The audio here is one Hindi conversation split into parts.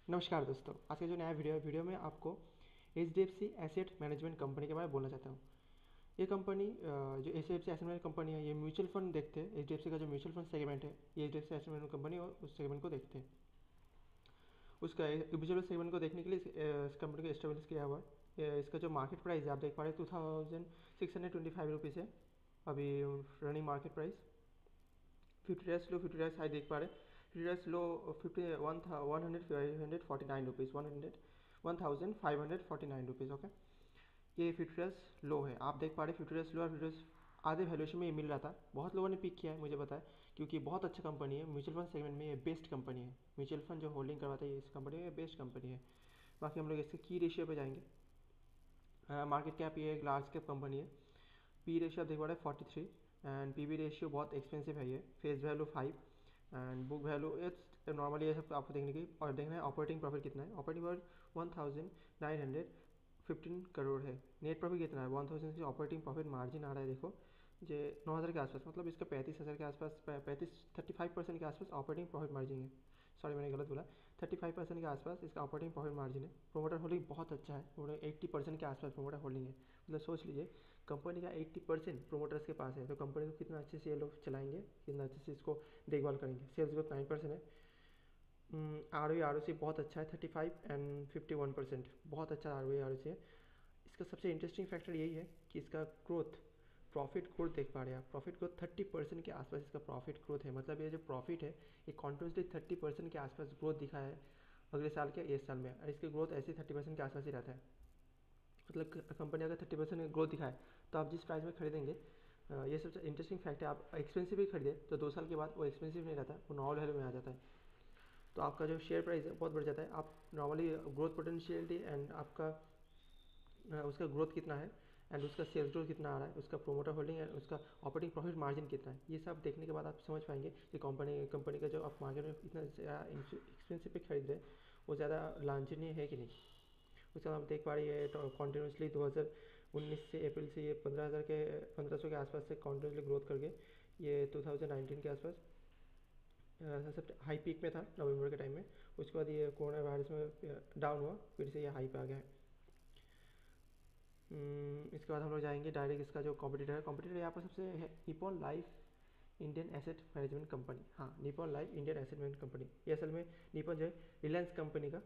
नमस्कार दोस्तों, आज का जो नया वीडियो में आपको HDFC एसेट मैनेजमेंट कंपनी के बारे में बोलना चाहता हूँ। ये कंपनी जो HDFC एसेट मैनेजमेंट कंपनी है, ये म्यूचुअल फंड देखते हैं। HDFC का जो म्यूचुअल फंड सेगमेंट है, ये HDFC एसेट मैनेजमेंट कंपनी और उस सेगमेंट को देखते हैं। उसका म्यूचुअल सेगमेंट को देखने के लिए इस कंपनी को एस्टेब्लिश किया हुआ है। इसका जो मार्केट प्राइस है आप देख पा रहे हैं 2625 रुपीज़ है अभी रनिंग मार्केट प्राइस। 50 लो 50 हाई देख पा रहे हैं। 50 लो 1,549 रुपीज़ 1,549 रुपीज़। ओके, ये 50 लो है, आप देख पा रहे हैं 50 लो और 50 आधे वैल्यूएशन में ये मिल रहा था। बहुत लोगों ने पिक किया है, मुझे पता है, क्योंकि बहुत अच्छा कंपनी है। म्यूचुअल फंड सेगमेंट में ये बेस्ट कंपनी है। म्यूचुअल फंड जो होल्डिंग करवाता है इस कंपनी में बेस्ट कंपनी है। बाकी हम लोग इसके की रेशियो पे जाएंगे। मार्केट कैप ये एक लार्ज कैप कंपनी है। पी रेशियो आप देख पा रहे हैं 43 एंड पी रेशियो बहुत एक्सपेंसिव है। ये face value 5 and book value it's normally ये सब आपको देखने की और देखना है। ऑपरेटिंग प्रॉफिट कितना है? ऑपरेटिंग प्रॉफिट 1915 करोड़ है। नेट प्रॉफिट कितना है? 1000 से ऑपरेटिंग प्रॉफिट मार्जिन आ रहा है, देखो जो 9000 के आसपास, मतलब इसका 35,000 के आसपास, 35% के आसपास ऑपरेटिंग प्रॉफिट मार्जिन है। सॉरी मैंने गलत बोला, 35% के आसपास इसका ऑपरेटिंग प्रॉफिट मार्जिन है। प्रोमोटर होल्डिंग बहुत अच्छा है, 80% के आसपास प्रोमोटर होल्डिंग है। मतलब सोच लीजिए कंपनी का 80% प्रोमोटर्स के पास है, तो कंपनी को कितना अच्छे से ये लोग चलाएंगे, कितना अच्छे से इसको देखभाल करेंगे। सेल्स ग्रोथ 9% है। ROE बहुत अच्छा है, 35 एंड 51%, बहुत अच्छा ROE है। इसका सबसे इंटरेस्टिंग फैक्टर यही है कि इसका ग्रोथ, प्रॉफिट ग्रोथ देख पा रहे हैं आप। प्रॉफिट ग्रोथ 30% के आसपास इसका प्रॉफिट ग्रोथ है। मतलब ये जो प्रॉफिट है ये कॉन्टिन्यूसली 30% के आसपास ग्रोथ दिखा है अगले साल के इस साल में, और इसकी ग्रोथ ऐसे 30% के आसपास ही रहता है। मतलब कंपनी अगर 30% ग्रोथ दिखाए तो आप जिस प्राइस में खरीदेंगे, ये सबसे इंटरेस्टिंग फैक्ट है। आप एक्सपेंसिव भी खरीदे तो 2 साल के बाद वो एक्सपेंसिव नहीं रहता, वो नॉर्मल वैल्यू में आ जाता है। तो आपका जो शेयर प्राइस है बहुत बढ़ जाता है। आप नॉर्मली ग्रोथ पोटेंशियलिटी एंड आपका उसका ग्रोथ कितना है एंड उसका सेल्स ग्रोथ कितना आ रहा है, उसका प्रोमोटर होल्डिंग एंड उसका ऑपरेटिंग प्रॉफिट मार्जिन कितना है, ये सब देखने के बाद आप समझ पाएंगे कि कंपनी का जो आप मार्केट में इतना एक्सपेंसिव पे खरीद रहे हैं वो ज़्यादा लांछनीय है कि नहीं। उसके बाद आप देख पा रहे हैं कॉन्टिन्यूसली 2019 से अप्रैल से ये 1500 के आसपास से कॉन्टिन्यूसली ग्रोथ करके ये 2019 के आसपास सब हाई पीक में था नवंबर के टाइम में। उसके बाद ये कोरोना वायरस में डाउन हुआ, फिर से ये हाई पे आ गया है। इसके बाद हम लोग जाएंगे डायरेक्ट इसका जो कॉम्पिटिटर यहाँ पर सबसे है Nippon life Indian asset management company. हाँ, Nippon life Indian asset management company, ये असल में निपॉन जो है रिलायंस कंपनी का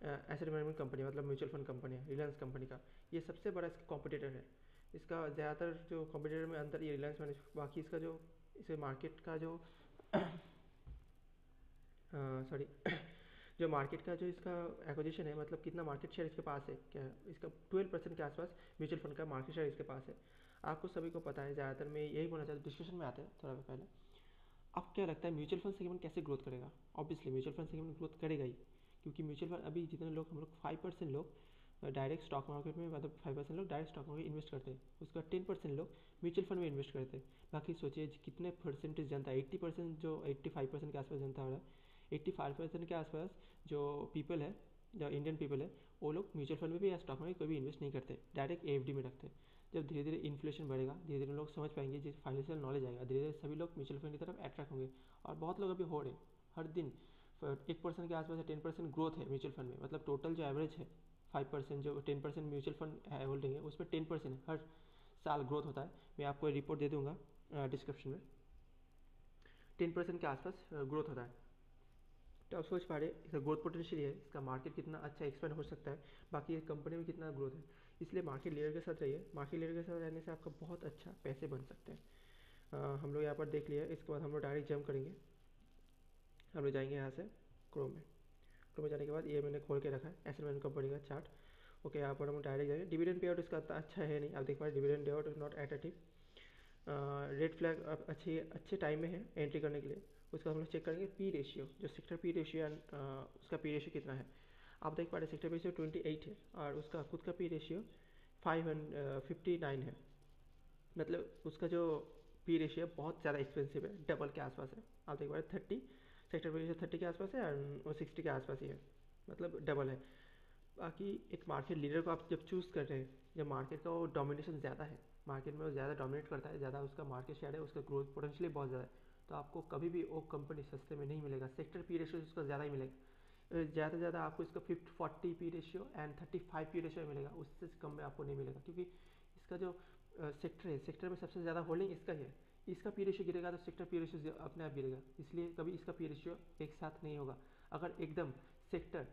एसेट मैनेजमेंट कंपनी, मतलब म्यूचुअल फंड कंपनी है रिलायंस कंपनी का। ये सबसे बड़ा इसका कॉम्पिटिटर है। इसका ज़्यादातर जो कॉम्पिटिटर में अंतर ये रिलायंस मैनेज, बाकी इसका जो इसे मार्केट का जो सॉरी जो मार्केट का जो इसका एक्विजिशन है, मतलब कितना मार्केट शेयर इसके पास है, क्या इसका 12% के आसपास म्यूचुअल फंड का मार्केट शेयर इसके पास है। आपको सभी को पता है, ज़्यादातर मैं यही बोलना चाहता हूँ, डिस्कशन में आते हैं थोड़ा पहले। आपको क्या लगता है म्यूचुअल फंड सेगमेंट कैसे ग्रोथ करेगा? Obviously mutual fund segment growth करेगा ही, क्योंकि म्यूचुअल फंड अभी जितने लोग, हम लोग 5% लोग डायरेक्ट स्टॉक मार्केट में, मतलब 5% लोग डायरेक्ट स्टॉक मार्केट इन्वेस्ट करते हैं, उसका 10% लोग म्यूचुअल फंड में इन्वेस्ट करते हैं। बाकी सोचिए कितने परसेंटेज जनता, 80% जो 85% के आसपास जनता हो रहा है, 85% के आसपास जो पीपल है, जो इंडियन पीपल है, वो लोग म्यूचुअल फंड में भी या स्टॉक में कोई भी इन्वेस्ट नहीं करते, डायरेक्ट AFD में रखते हैं। जब धीरे धीरे इन्फ्लेशन बढ़ेगा, धीरे धीरे लोग समझ पाएंगे, जिस फाइनेंशियल नॉलेज आएगा, धीरे धीरे सभी लोग म्यूचुअल फंड की तरफ अट्रैक्ट होंगे। और बहुत लोग अभी हो रहे, हर दिन 1% के आसपास 10% ग्रोथ है म्यूचुअल फंड में। मतलब टोटल जो एवरेज है 5%, जो 10% म्यूचुअल फंड है होल्डिंग है, उसमें 10% है, हर साल ग्रोथ होता है। मैं आपको रिपोर्ट दे दूंगा डिस्क्रिप्शन में। 10% के आसपास ग्रोथ होता है। तो आप सोच पा रहे इसका ग्रोथ पोटेंशियल है, इसका मार्केट कितना अच्छा एक्सपेंड हो सकता है, बाकी ये कंपनी में कितना ग्रोथ है। इसलिए मार्केट लीडर के साथ रहिए। मार्केट लीडर के साथ रहने से आपका बहुत अच्छा पैसे बन सकते हैं। हम लोग यहाँ पर देख लिया। इसके बाद हम लोग डायरेक्ट जंप करेंगे। हम लोग जाएंगे यहाँ से क्रोम में। क्रोम में जाने के बाद ये मैंने खोल के रखा है एसेट मैनेजमेंट कंपनी का चार्ट। ओके, यहाँ पर हम डायरेक्ट जाएंगे। डिविडेंड पे आउट इसका अच्छा है नहीं, आप देख पा रहे dividend pay out is not attractive. Red flag अच्छे टाइम में है एंट्री करने के लिए। उसका हम लोग चेक करेंगे पी रेशियो, जो सेक्टर पी रेशियो एंड उसका पी रेशियो कितना है। आप देख पा रहे सेक्टर पी रेशियो 28 है और उसका खुद का पी रेशियो 559 है। मतलब उसका जो पी रेशियो बहुत ज़्यादा एक्सपेंसिव है, डबल के आसपास है। आप देख पा रहे 30, सेक्टर पी रेशियो 30 के आसपास है और 60 के आसपास ही है, मतलब डबल है। बाकी एक मार्केट लीडर को आप जब चूज़ कर रहे हैं, जब मार्केट का वो डोमिनेशन ज़्यादा है, मार्केट में वो ज़्यादा डोमिनेट करता है, ज़्यादा उसका मार्केट शेयर है, उसका ग्रोथ पोटेंशियल बहुत ज़्यादा है, तो आपको कभी भी वो कंपनी सस्ते में नहीं मिलेगा। सेक्टर पी रेशियो उसका ज़्यादा ही मिलेगा। ज़्यादा से ज़्यादा आपको इसका 50-40 P ratio and 35 P ratio मिलेगा, उससे कम में आपको नहीं मिलेगा, क्योंकि इसका जो सेक्टर है, सेक्टर में सबसे ज़्यादा होल्डिंग इसका ही है। इसका पी रेशियो गिरेगा तो सेक्टर पी रेशियो अपने आप गिरेगा, इसलिए कभी इसका पी रेशियो एक साथ नहीं होगा। अगर एकदम सेक्टर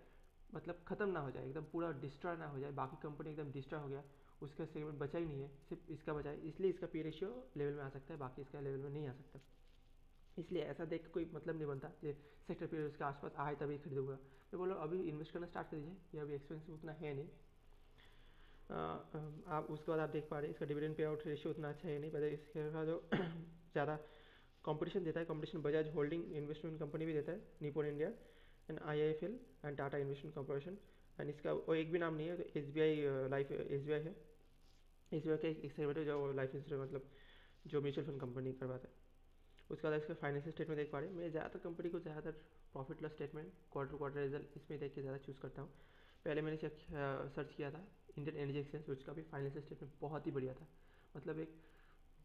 मतलब ख़त्म ना हो जाए, एकदम पूरा डिस्ट्रॉय ना हो जाए, बाकी कंपनी एकदम डिस्ट्रॉय हो गया, उसका सेगमेंट बचा ही नहीं है, सिर्फ इसका बचा है, इसलिए इसका पी रेशियो लेवल में आ सकता है, बाकी इसका लेवल में नहीं आ सकता। इसलिए ऐसा देख के कोई मतलब नहीं बनता कि सेक्टर पी उसके आसपास आए तभी खरीदूंगा। मैं बोलो अभी इन्वेस्ट करना स्टार्ट कर दीजिए, ये अभी एक्सपेंसिव उतना है नहीं। आप उसके बाद आप देख पा रहे हैं इसका डिविडेंड पे आउट रेशियो उतना अच्छा है नहीं, पता इसके जो ज़्यादा कंपटीशन देता है, competition Bajaj holding investment company भी देता है, Nippon India and IIFL and Tata investment corporation. And इसका वो एक भी नाम नहीं है, तो SBI लाइफ SBI है, SBI का एक सेगमेंट है जो लाइफ इंश्योरेंस मतलब जो म्यूचुअल फंड कंपनी करवाता है। उसके बाद इसका फाइनेंशियल स्टेटमेंट देख पा रहे हैं। मैं ज़्यादातर कंपनी को ज़्यादातर profit loss statement, quarter result इसमें देख के ज़्यादा चूज़ करता हूँ। पहले मैंने सर्च किया था इंडियन एनर्जी एक्सचेंज, उसका भी फाइनेंशियल स्टेटमेंट बहुत ही बढ़िया था, मतलब एक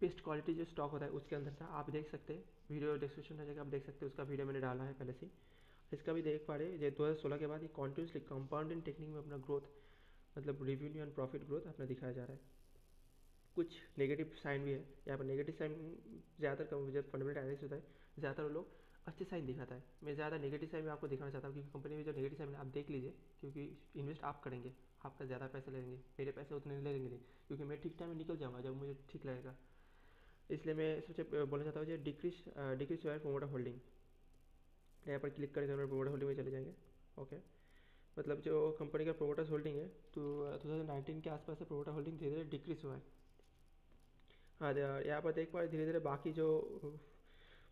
बेस्ट क्वालिटी जो स्टॉक होता है उसके अंदर था। आप देख सकते हैं, वीडियो डिस्क्रिप्शन में जाकर आप देख सकते हैं, उसका वीडियो मैंने डाला है पहले से ही। इसका भी देख पा रहे हैं, 2016 के बाद ये कॉन्टिन्यूसली कंपाउंडिंग टेक्निक में अपना ग्रोथ मतलब रेवेन्यू एंड प्रॉफिट ग्रोथ अपना दिखाया जा रहा है। कुछ नेगेटिव साइन भी है यहाँ पर। नेगेटिव साइन ज़्यादातर जब फंडामेंटल एनालिसिस होता है, ज़्यादातर लोग अच्छे साइन दिखाता है। मैं ज़्यादा नेगेटिव साइन भी आपको दिखाना चाहता हूँ, क्योंकि कंपनी में जो नेगेटिव साइन आप देख लीजिए, क्योंकि इन्वेस्ट आप करेंगे, आपका ज़्यादा पैसे लगेंगे, मेरे पैसे उतने नहीं लगेंगे नहीं, क्योंकि मैं ठीक टाइम में निकल जाऊँगा जब मुझे ठीक लगेगा। इसलिए मैं सबसे बोलना चाहता हूँ जो डिक्रीज जो है प्रोमोटर होल्डिंग, यहाँ पर क्लिक करेंगे और प्रोमोटर होल्डिंग में चले जाएंगे। ओके, मतलब जो कंपनी का प्रोमोटर्स होल्डिंग है तो 2019 के आसपास से प्रोमोटर होल्डिंग धीरे धीरे डिक्रीज हुआ है। हाँ, यहाँ पर देख पा रहे धीरे धीरे बाकी जो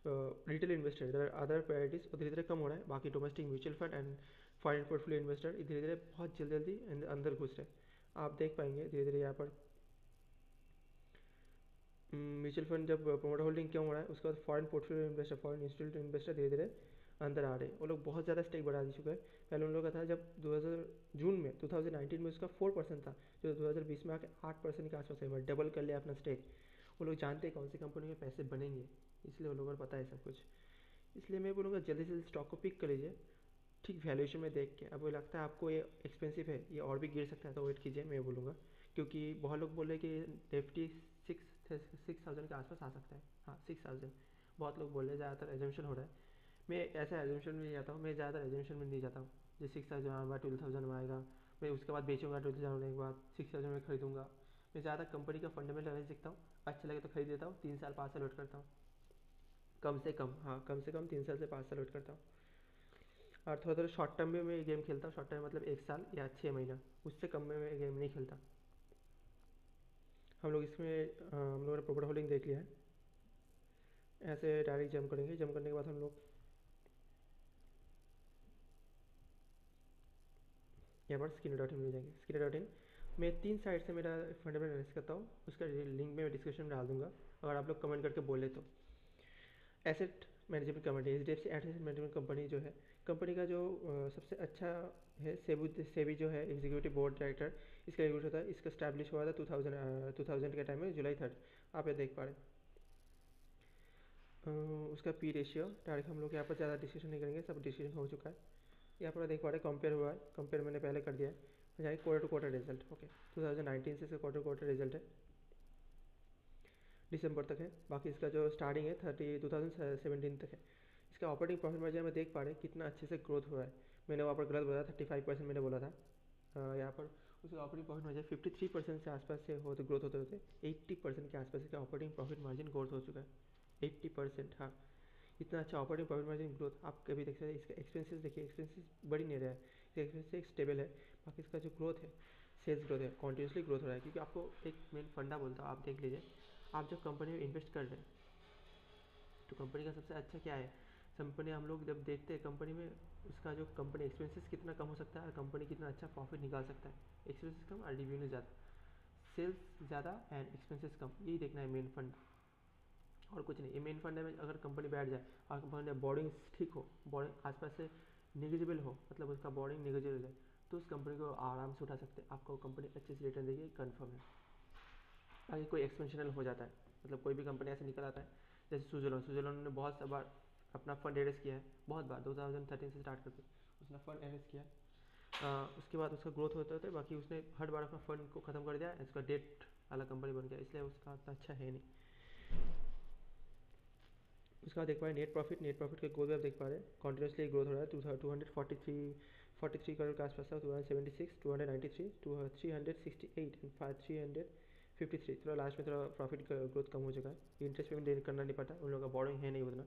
रिटेल इन्वेस्टर इधर अदर प्रायोरिटीज धीरे धीरे कम हो रहा है, बाकी domestic mutual fund and foreign portfolio investor धीरे धीरे बहुत जल्दी जल्दी अंदर घुस रहे हैं। आप देख पाएंगे धीरे धीरे यहाँ पर म्यूचुअल फंड जब प्रोमोटर होल्डिंग क्यों हो रहा है, उसके बाद foreign portfolio investor, foreign institute investor धीरे धीरे अंदर आ रहे हैं। वो लोग बहुत ज़्यादा स्टेक बढ़ा चुके हैं। पहले उन लोगों का था जब 2000 जून में 2019 में उसका 4% था, जो 2020 में आके 8% के आसपास है, डबल कर लिया अपना स्टेक। वो लोग जानते हैं कौन सी कंपनी में पैसे बनेंगे, इसलिए वो लोगों को पता है सब कुछ। इसलिए मैं बोलूँगा जल्दी से जल्दी स्टॉक को पिक कर लीजिए, ठीक वैल्यूएशन में देख के। अब वो लगता है आपको ये एक्सपेंसिव है, ये और भी गिर सकता है, तो वेट कीजिए, मैं बोलूँगा। क्योंकि बहुत लोग बोल रहे हैं कि निफ्टी 6,000 के आसपास आ सकता है। हाँ, 6,000 बहुत लोग बोल रहे हैं, ज़्यादातर एजम्पशन हो रहा है। मैं ऐसा एजम्पशन में नहीं जाता हूँ, मैं ज़्यादा एजम्पशन में नहीं जाता हूँ। जो 6,000 आएगा, 12,000 में आएगा, मैं उसके बाद बेचूंगा, 12,000 होने के बाद 6,000 में खरीदूंगा। मैं ज़्यादा कंपनी का फंडामेंटल एनालिसिस देखता हूँ, अच्छा लगे तो खरीद देता हूँ, 3 साल 5 साल वेट करता हूँ, कम से कम, हाँ कम से कम 3 साल से 5 साल वेट करता हूँ। और थोड़ा थोड़ा शॉर्ट टर्म में मैं गेम खेलता हूँ, शॉर्ट टर्म मतलब 1 साल या 6 महीना, उससे कम में मैं गेम नहीं खेलता। हम लोग इसमें हम लोगों ने प्रॉपर होल्डिंग देख लिया है। ऐसे डायरेक्ट जंप करेंगे, जंप करने के बाद हम लोग यहाँ पर स्किन.इन मिल जाएंगे। स्किन.इन मैं 3 साइड से मेरा फंडामेंटल एनालिसिस करता हूँ, उसका लिंक मैं डिस्क्रिप्शन में डाल दूंगा, अगर आप लोग कमेंट करके बोले तो। Asset management company, HDFC asset management company जो है, कंपनी का जो सबसे अच्छा है, सेबी जो है एग्जीक्यूटिव बोर्ड डायरेक्टर इसका एग्जीक्यूटिव होता है। इसका स्टैब्लिश हुआ था 2000 के टाइम में, जुलाई 3। आप ये देख पा रहे हैं। उसका पी रेशियो डायरेक्ट हम लोग यहाँ पर ज़्यादा डिस्कशन नहीं करेंगे, सब डिस्कशन हो चुका है। यहाँ पर देख पा रहे कंपेयर हुआ है, कंपेयर मैंने पहले कर दिया है। जाए quarter to quarter result. Okay, 2019 से इसका क्वार्टर क्वार्टर रिजल्ट है, दिसंबर तक है। बाकी इसका जो स्टार्टिंग है 2017 तक है। इसका ऑपरेटिंग प्रॉफिट मार्जिन में देख पा रहे हैं कितना अच्छे से ग्रोथ हुआ है। मैंने वहाँ पर गलत बोला, 35% मैंने बोला था। यहाँ पर उसका ऑपरेटिंग प्रॉफिट मार्जिन 53% से आसपास से होते ग्रोथ होते होते 80% के आसपास इसका ऑपरेटिंग प्रॉफिट मार्जिन ग्रोथ हो चुका है। 80%, हाँ, इतना अच्छा ऑपरेटिंग प्रॉफिट मार्जिन ग्रोथ आप कभी देख सकते हैं। इसका एक्सपेंसेस देखिए, एक्सपेंसेस बढ़ नहीं रहा है, इसका एक्सपेंसेस स्टेबल है। बाकी इसका जो ग्रोथ है, सेल्स ग्रोथ है, कॉन्टिन्यूसली ग्रोथ हो रहा है। क्योंकि आपको एक मेन फंडा बोलता हूँ, आप देख लीजिए, आप जब कंपनी में इन्वेस्ट कर रहे हैं तो कंपनी का सबसे अच्छा क्या है, कंपनी हम लोग जब देखते हैं कंपनी में उसका जो कंपनी एक्सपेंसेस कितना कम हो सकता है और कंपनी कितना अच्छा प्रॉफिट निकाल सकता है। एक्सपेंसेस कम और रेवेन्यू ज़्यादा, सेल्स ज़्यादा एंड एक्सपेंसेस कम, यही देखना है मेन फंड, और कुछ नहीं। ये मेन फंड में अगर कंपनी बैठ जाए और कंपनी बोर्डिंग ठीक हो, बोर्डिंग आसपास से निगेजिबल हो, मतलब उसका बोर्डिंग निगेजिबल है, तो उस कंपनी को आराम से उठा सकते हैं। आपको कंपनी अच्छे से रिटर्न देगी, कन्फर्म है। आगे कोई एक्सपेंशनल हो जाता है, मतलब कोई भी कंपनी ऐसे निकल आता है, जैसे स्विट्जरलैंड ने बहुत सा बार अपना फंड रेज किया है, बहुत बार 2013 से स्टार्ट करके उसने फंड इन्वेस्ट किया, उसके बाद उसका ग्रोथ होते होते बाकी उसने हर बार अपना फंड को ख़त्म कर दिया, इसका डेट वाला कंपनी बन गया, इसलिए उसका उतना अच्छा है नहीं। उसका देख पा रहे नेट प्रॉफिट के ग्रोथ भी आप देख पा रहे हैं, कॉन्टिन्यूसली ग्रोथ हो रहा है। 243 करोड़ के आसपास था, 276, 293, 368 एंड 353। थोड़ा लास्ट में थोड़ा प्रॉफिट का ग्रोथ कम हो चुका है, इंटरेस्ट पेमेंट करना नहीं पड़ता, उन लोगों का बोरोइंग है नहीं उतना,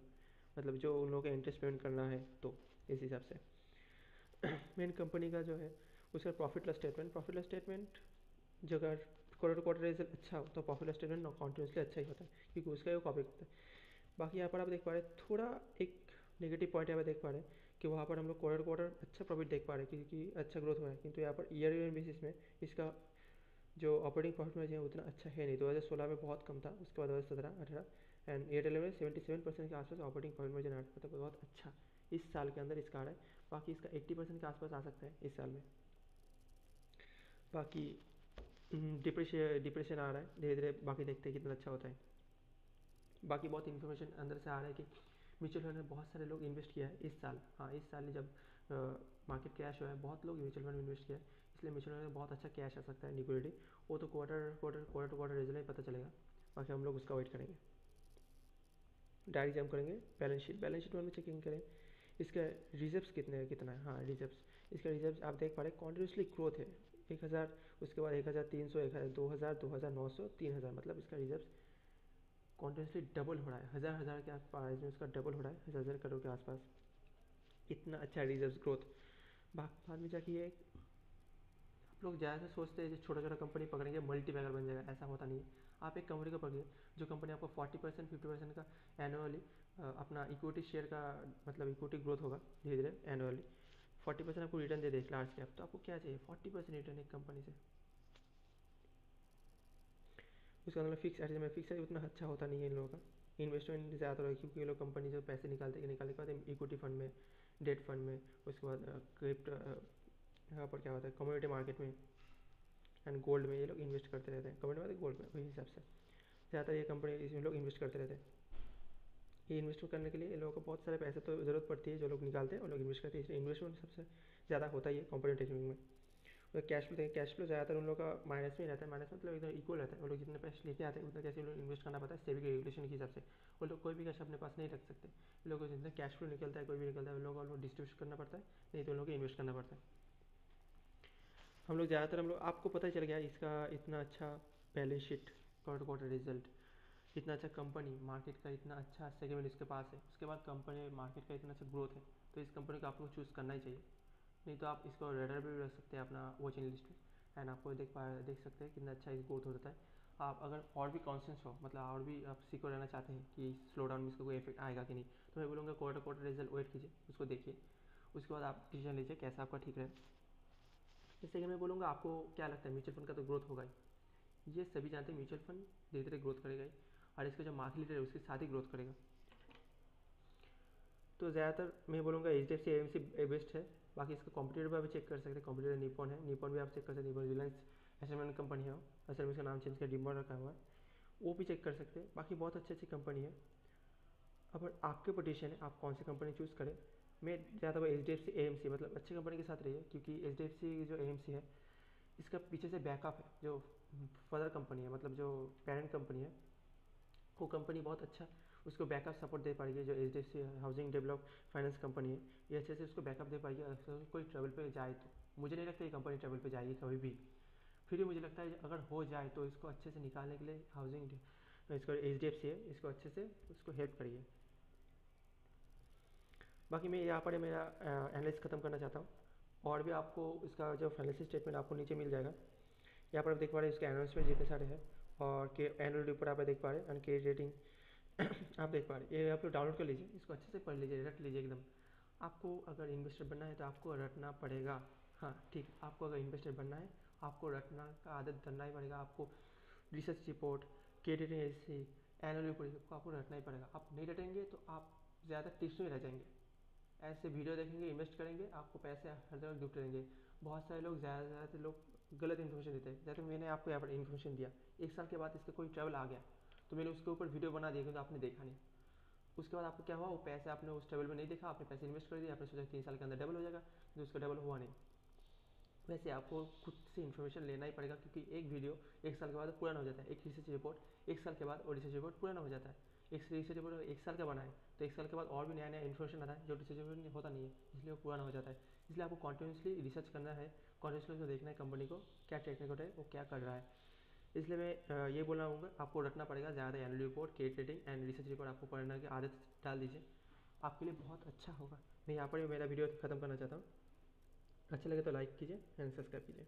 मतलब जो उन लोगों का इंटरेस्ट पेमेंट करना है तो इस हिसाब से। मेन कंपनी का जो है उसका प्रॉफिट लॉस स्टेटमेंट जो अगर क्वार्टर टू क्वार्टर रिजल्ट अच्छा हो तो प्रॉफिट लॉस स्टेटमेंट कॉन्टिन्यूसली अच्छा ही होता है, क्योंकि उसका वो कॉपी करता है। बाकी यहाँ पर आप देख पा रहे हैं थोड़ा एक नेगेटिव पॉइंट यहाँ पर देख पा रहे हैं कि वहाँ पर हम लोग क्वार्टर क्वार्टर अच्छा प्रॉफिट देख पा रहे हैं क्योंकि अच्छा ग्रोथ हुआ है, किंतु यहाँ पर ईयर बेसिस में इसका जो ऑपरेटिंग प्रॉफिट मार्जिन है उतना अच्छा है नहीं। 2016 में बहुत कम था, उसके बाद 2017 18 एंड एयरटेल में 77% के आसपास ऑपरेटिंग प्रॉफिट मार्जिन आ रहा है, मतलब बहुत अच्छा इस साल के अंदर इसका आ रहा है। बाकी इसका 80% के आसपास आ सकता है इस साल में। बाकी डिप्रेशन आ रहा है धीरे धीरे, बाकी देखते हैं कितना अच्छा होता है। बाकी बहुत इन्फॉर्मेशन अंदर से आ रहा है कि म्यूचुअल फंड में बहुत सारे लोग इन्वेस्ट किया है इस साल। हाँ, इस साल जब मार्केट क्रैश हुआ है बहुत लोग म्यूचुअल फंड में इन्वेस्ट किया है, इसलिए म्यूचुअल फंड में बहुत अच्छा कैश आ सकता है लिक्विडिटी। वो तो क्वार्टर टू क्वार्टर रिजल्ट में पता चलेगा, बाकी हम लोग उसका वेट करेंगे। डायरेक्ट जंप करेंगे बैलेंस शीट में हम चेकिंग करें इसका रिजर्व्स कितना है। हाँ, रिजर्व्स, इसका रिजर्व्स आप देख पा रहे हैं कॉन्टिन्यूसली ग्रोथ है, 1000, उसके बाद 1300, 2000, 2900, 3000, मतलब इसका रिजर्व्स कॉन्टिन्यूसली डबल हो रहा है, हज़ार के आसपास में उसका डबल हो रहा है, 1000 करोड़ के आसपास। इतना अच्छा रिजर्व्स ग्रोथ। बाद में जाके ये आप लोग ज़्यादा सोचते हैं जो छोटा छोटा कंपनी पकड़ेंगे मल्टी बैगर बन जाएगा, ऐसा होता नहीं है। आप एक कंपनी को पकड़िए जो कंपनी आपको 40% 50% का एनुअली अपना इक्विटी शेयर का मतलब इक्विटी ग्रोथ होगा धीरे धीरे एनुअली, 40% आपको रिटर्न दे दे लार्ज कैप, तो आपको क्या चाहिए 40% रिटर्न एक कंपनी से। उसका मतलब फिक्स है उतना अच्छा होता नहीं है इन लोगों का, इन्वेस्टमेंट ज़्यादा है क्योंकि ये लोग कंपनी जो पैसे निकालने के बाद इक्विटी फंड में, डेट फंड में, उसके बाद क्रिप्टो यहाँ पर क्या होता है कम्युनिटी मार्केट में एंड गोल्ड में ये लोग इन्वेस्ट करते रहते हैं, कम्युनिटी मार्केट गोल्ड में वही हिसाब से ज़्यादातर ये कंपनी इसमें लोग इन्वेस्ट करते रहते हैं। ये इन्वेस्ट करने के लिए इन लोगों को बहुत सारे पैसे तो ज़रूरत पड़ती है, जो लोग निकालते हैं और लोग इन्वेस्ट करते हैं, इसलिए इन्वेस्टमेंट सबसे ज़्यादा होता ही है कंपनी टेक्निक में। और कैश फ्लो देखें, कैश फ्लो ज़्यादातर उन लोग का माइनस में ही रहता है, माइनस मतलब एकदम इक्वल रहता है, वो लोग जितने पैसे लेके आते हैं उतना कैसे लोग इन्वेस्ट करना पड़ता है सेबी के रेगुलेशन के हिसाब से। वो लोग कोई भी कैश अपने पास नहीं रख सकते, इन लोगों को जितना कैश फ्लो निकलता है कोई भी निकलता है उन लोगों को डिस्ट्रीब्यूट करना पड़ता है, नहीं तो उन लोगों को इन्वेस्ट करना पड़ता है। हम लोग ज़्यादातर हम लोग आपको पता ही चल गया इसका इतना अच्छा balance sheet, quarter quarter result, इतना अच्छा कंपनी, मार्केट का इतना अच्छा सेगमेंट इसके पास है, उसके बाद कंपनी मार्केट का इतना अच्छा ग्रोथ है, तो इस कंपनी को आपको चूज़ करना ही चाहिए। नहीं तो आप इसको रेडर भी रख सकते हैं अपना वॉचिंग लिस्ट में, एंड आपको देख सकते हैं कितना अच्छा ग्रोथ होता है। आप अगर और भी कॉन्शियस हो, मतलब और भी आप सिक्योर रहना चाहते हैं कि स्लो डाउन में इसका कोई इफेक्ट आएगा कि नहीं, तो मैं बोलूँगा क्वार्टर क्वार्टर रिजल्ट वेट कीजिए, उसको देखिए, उसके बाद आप डिसीजन लीजिए कैसा आपका ठीक रहे। जैसे कि मैं बोलूँगा आपको क्या लगता है म्यूचुअल फंड का तो ग्रोथ होगा ही, ये सभी जानते हैं म्यूचुअल फंड धीरे धीरे ग्रोथ करेगा ही, और इसका जो मार्केट लीडर है उसके साथ ही ग्रोथ करेगा। तो ज़्यादातर मैं बोलूँगा HDFC AMC बेस्ट है। बाकी इसका कॉम्पिटिटर भी आप चेक कर सकते हैं, कॉम्पिटिटर निपॉन है, निपॉन भी आप चेक कर सकते हैं, निपॉन रिलायंस एसेट कंपनी है, असल में इसका नाम चेंज कर डिमॉन रखा हुआ है, वो भी चेक कर सकते हैं। बाकी बहुत अच्छी अच्छी कंपनी है, अब आपके पोजीशन है आप कौन सी कंपनी चूज़ करें। मैं ज़्यादा HDFC AMC मतलब अच्छी कंपनी के साथ रहिए, क्योंकि HDFC जो AMC है इसका पीछे से बैकअप है, जो फर्दर कंपनी है मतलब जो पेरेंट कंपनी है वो कंपनी बहुत अच्छा उसको बैकअप सपोर्ट दे पाएगी। जो HDFC housing develop finance company है ये अच्छे से उसको बैकअप दे पाएगी, अगर कोई ट्रैवल पे जाए तो। मुझे नहीं लगता ये कंपनी ट्रैवल पे जाएगी कभी भी, फिर भी मुझे लगता है अगर हो जाए तो इसको अच्छे से निकालने के लिए हाउसिंग इसको HDFC है, इसको अच्छे से उसको हेल्प करिए। बाकी मैं यहाँ पर मेरा एनालिसिस ख़त्म करना चाहता हूँ, और भी आपको इसका जो फाइनेंशियल स्टेटमेंट आपको नीचे मिल जाएगा। यहाँ पर आप देख पा रहे हैं इसके एनालिसिस जितने सारे हैं, और के एनुअल रिपोर्ट आप देख पा रहे हैं, एंड क्रेडिट रेटिंग आप देख पा रहे हैं, ये आप लोग डाउनलोड कर लीजिए, इसको अच्छे से पढ़ लीजिए, रट लीजिए एकदम। आपको अगर इन्वेस्टर बनना है तो आपको रटना पड़ेगा। हाँ ठीक, आपको अगर इन्वेस्टर बनना है आपको रटना का आदत करना ही पड़ेगा। आपको research report, credit rating, annual report को आपको रटना ही पड़ेगा। आप नहीं रटेंगे तो आप ज़्यादा टिप्स में रह जाएंगे, ऐसे वीडियो देखेंगे, इन्वेस्ट करेंगे, आपको पैसे हर जगह गिफ्ट रहेंगे। बहुत सारे लोग ज़्यादा लोग गलत इन्फॉर्मेशन देते हैं, जैसे मैंने आपको यहाँ पर इन्फॉर्मेशन दिया, एक साल के बाद इसका कोई ट्रैवल आ गया तो मैंने उसके ऊपर वीडियो बना दिया, क्योंकि आपने देखा नहीं, उसके बाद आपको क्या हुआ, वो पैसे आपने उस टेबल में नहीं देखा, आपने पैसे इन्वेस्ट कर दिए, आपने सोचा 3 साल के अंदर डबल हो जाएगा, तो उसका डबल हुआ नहीं। वैसे आपको खुद से इन्फॉर्मेशन लेना ही पड़ेगा, क्योंकि एक वीडियो 1 साल के बाद पुराना हो जाता है, एक रिसर्च रिपोर्ट 1 साल के बाद और रिसर्च रिपोर्ट पुराना हो जाता है। एक रिसर्च रिपोर्ट 1 साल का बना है तो 1 साल के बाद और भी नया नया इन्फॉर्मेशन आता है जो रिसर्च रिपोर्ट होता नहीं है, इसलिए वो पुराना हो जाता है। इसलिए आपको कॉन्टिन्यूसली रिसर्च करना है, कॉन्टिन्यूसली उसको देखना है कंपनी को क्या टेक्निक है, वो क्या कर रहा है। इसलिए मैं ये बोलना चाहूँगा, आपको रखना पड़ेगा ज़्यादा annual report, case rating and research report आपको पढ़ने की आदत डाल दीजिए, आपके लिए बहुत अच्छा होगा। मैं यहाँ पर मेरा वीडियो ख़त्म करना चाहता हूँ। अच्छा लगे तो लाइक कीजिए एंड सब्सक्राइब कीजिए।